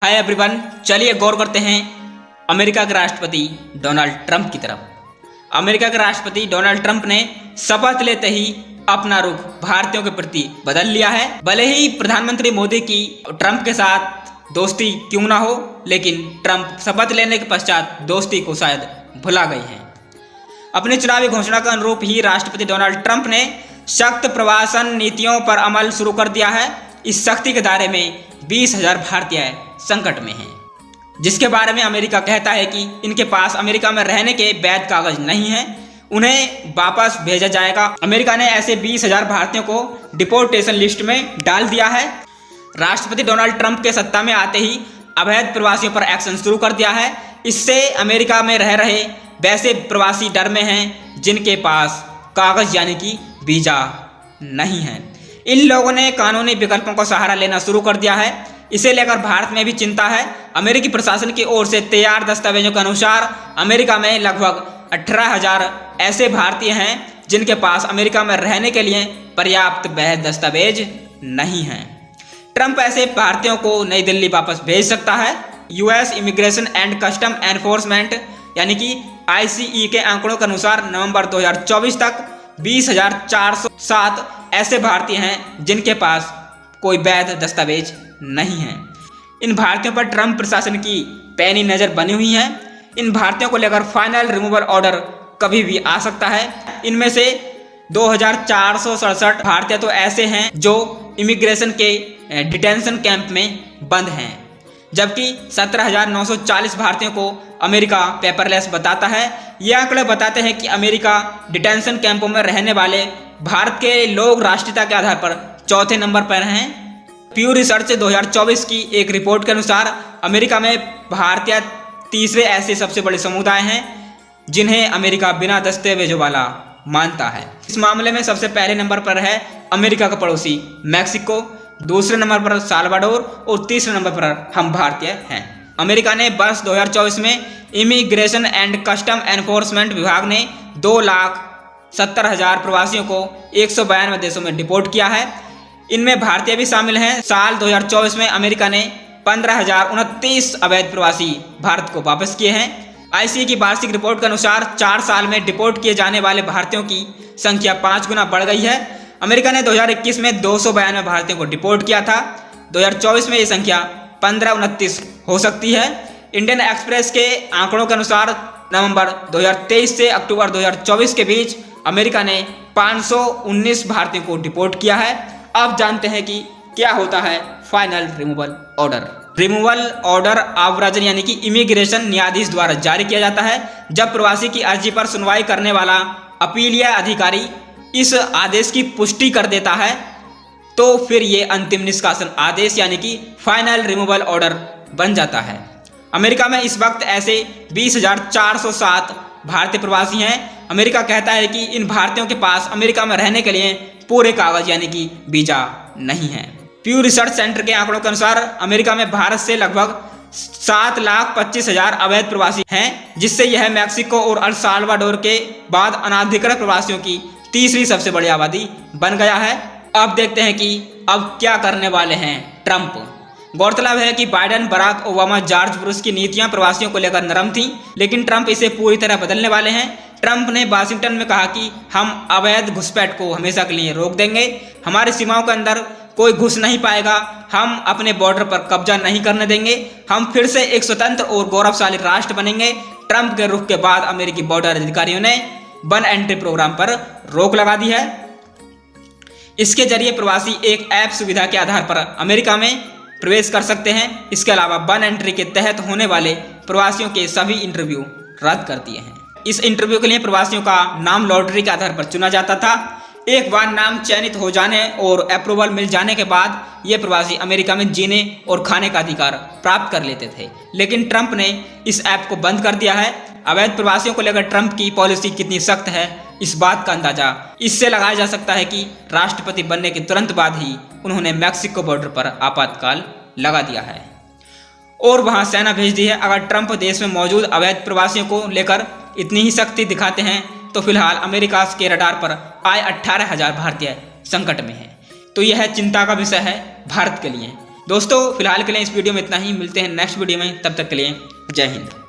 Hi everyone, चलिए गौर करते हैं अमेरिका के राष्ट्रपति डोनाल्ड ट्रंप की तरफ। अमेरिका के राष्ट्रपति डोनाल्ड ट्रंप ने शपथ लेते ही अपना रुख भारतीयों के प्रति बदल लिया है। भले ही प्रधानमंत्री मोदी की ट्रंप के साथ दोस्ती क्यों ना हो, लेकिन ट्रंप शपथ लेने के पश्चात दोस्ती को शायद भुला गए हैं। अपनी चुनावी घोषणा के अनुरूप ही राष्ट्रपति डोनाल्ड ट्रंप ने सख्त प्रवासन नीतियों पर अमल शुरू कर दिया है। इस सख्ती के दायरे में 20,000 भारतीय संकट में हैं, जिसके बारे में अमेरिका कहता है कि इनके पास अमेरिका में रहने के वैध कागज नहीं हैं, उन्हें वापस भेजा जाएगा। अमेरिका ने ऐसे 20,000 भारतीयों को डिपोर्टेशन लिस्ट में डाल दिया है। राष्ट्रपति डोनाल्ड ट्रंप के सत्ता में आते ही अवैध प्रवासियों पर एक्शन शुरू कर दिया है। इससे अमेरिका में रह रहे वैसे प्रवासी डर में हैं जिनके पास कागज यानी कि वीजा नहीं है। इन लोगों ने कानूनी विकल्पों का सहारा लेना शुरू कर दिया है। इसे लेकर भारत में भी चिंता है। अमेरिकी प्रशासन की ओर से तैयार दस्तावेजों के अनुसार अमेरिका में लगभग 18,000 ऐसे भारतीय हैं जिनके पास अमेरिका में रहने के लिए पर्याप्त वैध दस्तावेज नहीं हैं। ट्रंप ऐसे भारतीयों को नई दिल्ली वापस भेज सकता है। US immigration and custom enforcement यानी कि ICE के आंकड़ों के अनुसार नवंबर 2024 तक 20,407 ऐसे भारतीय हैं जिनके पास कोई वैध दस्तावेज नहीं है। इन भारतीयों पर ट्रंप प्रशासन की पैनी नज़र बनी हुई है। इन भारतीयों को लेकर फाइनल रिमूवल ऑर्डर कभी भी आ सकता है। इनमें से 2,467 भारतीय तो ऐसे हैं जो इमिग्रेशन के डिटेंशन कैंप में बंद हैं, जबकि 17,940 भारतीयों को अमेरिका पेपरलेस बताता है। ये आंकड़े बताते हैं कि अमेरिका डिटेंशन कैंपों में रहने वाले भारत के लोग राष्ट्रीयता के आधार पर चौथे नंबर पर हैं। प्यू रिसर्च 2024 की एक रिपोर्ट के अनुसार अमेरिका में भारतीय तीसरे ऐसे सबसे बड़े समुदाय हैं जिन्हें अमेरिका बिना दस्तावेजों वाला मानता है। इस मामले में सबसे पहले नंबर पर है अमेरिका का पड़ोसी मैक्सिको, दूसरे नंबर पर साल्वाडोर और तीसरे नंबर पर हम भारतीय हैं। अमेरिका ने वर्ष 2024 में इमिग्रेशन एंड कस्टम एनफोर्समेंट विभाग ने 2,70,000 प्रवासियों को 192 देशों में डिपोर्ट किया है। इनमें भारतीय भी शामिल हैं। साल 2024 में अमेरिका ने 15,029 अवैध प्रवासी भारत को वापस किए हैं। ICE की वार्षिक रिपोर्ट के अनुसार 4 साल में डिपोर्ट किए जाने वाले भारतीयों की संख्या 5 गुना बढ़ गई है। अमेरिका ने 2021 में 292 भारतीयों को डिपोर्ट किया था। 2024 में ये संख्या 1529 हो सकती है। इंडियन एक्सप्रेस के आंकड़ों के अनुसार नवंबर 2023 से अक्टूबर 2024 के बीच अमेरिका ने 519 भारतीयों को डिपोर्ट किया है। अब जानते हैं कि क्या होता है final removal order. Removal order आव्राजन यानी कि इमिग्रेशन न्यायाधीश द्वारा जारी किया जाता है। जब प्रवासी की अर्जी पर सुनवाई करने वाला अपीलीय अधिकारी इस आदेश की पुष्टि कर देता है तो फिर ये अंतिम निष्कासन आदेश यानी कि फाइनल रिमूवल ऑर्डर बन जाता है। अमेरिका में इस वक्त ऐसे 20,407 भारतीय प्रवासी हैं। अमेरिका कहता है कि इन भारतीयों के पास अमेरिका में रहने के लिए पूरे कागज यानी कि वीजा नहीं है। प्यू रिसर्च सेंटर के आंकड़ों के अनुसार अमेरिका में भारत से लगभग 7,25,000 अवैध प्रवासी हैं, जिससे यह मैक्सिको और अल साल्वाडोर के बाद अनाधिकृत प्रवासियों की तीसरी सबसे बड़ी आबादी बन गया है। अब देखते हैं कि अब क्या करने वाले हैं ट्रंप। गौरतलब है कि Biden, Barack Obama, George Bush की नीतियां प्रवासियों को लेकर नरम थीं, लेकिन ट्रंप इसे पूरी तरह बदलने वाले हैं। ट्रंप ने वाशिंगटन में कहा कि हम अवैध घुसपैठ को हमेशा के लिए रोक देंगे, हमारी सीमाओं के अंदर कोई घुस नहीं पाएगा, हम अपने बॉर्डर पर कब्जा नहीं करने देंगे, हम फिर से एक स्वतंत्र और गौरवशाली राष्ट्र बनेंगे। ट्रंप के रुख के बाद अमेरिकी बॉर्डर अधिकारियों ने वन एंट्री प्रोग्राम पर रोक लगा दी है। इसके जरिए प्रवासी एक ऐप सुविधा के आधार पर अमेरिका में प्रवेश कर सकते हैं। इसके अलावा वन एंट्री के तहत होने वाले प्रवासियों के सभी इंटरव्यू रद्द कर दिए हैं। इस इंटरव्यू के लिए प्रवासियों का नाम लॉटरी के आधार पर चुना जाता था। एक बार नाम चयनित हो जाने और अप्रूवल मिल जाने के बाद ये प्रवासी अमेरिका में जीने और खाने का अधिकार प्राप्त कर लेते थे, लेकिन ट्रंप ने इस ऐप को बंद कर दिया है। अवैध प्रवासियों को लेकर ट्रंप की पॉलिसी कितनी सख्त है, इस बात का अंदाजा इससे लगाया जा सकता है कि राष्ट्रपति बनने के तुरंत बाद ही उन्होंने मैक्सिको बॉर्डर पर आपातकाल लगा दिया है और वहां सेना भेज दी है। अगर ट्रंप देश में मौजूद अवैध प्रवासियों को लेकर इतनी ही सख्ती दिखाते हैं तो फिलहाल अमेरिका के रडार पर आए 18,000 भारतीय संकट में हैं। तो यह चिंता का विषय है भारत के लिए। दोस्तों फिलहाल के लिए इस वीडियो में इतना ही, मिलते हैं नेक्स्ट वीडियो में, तब तक के लिए जय हिंद।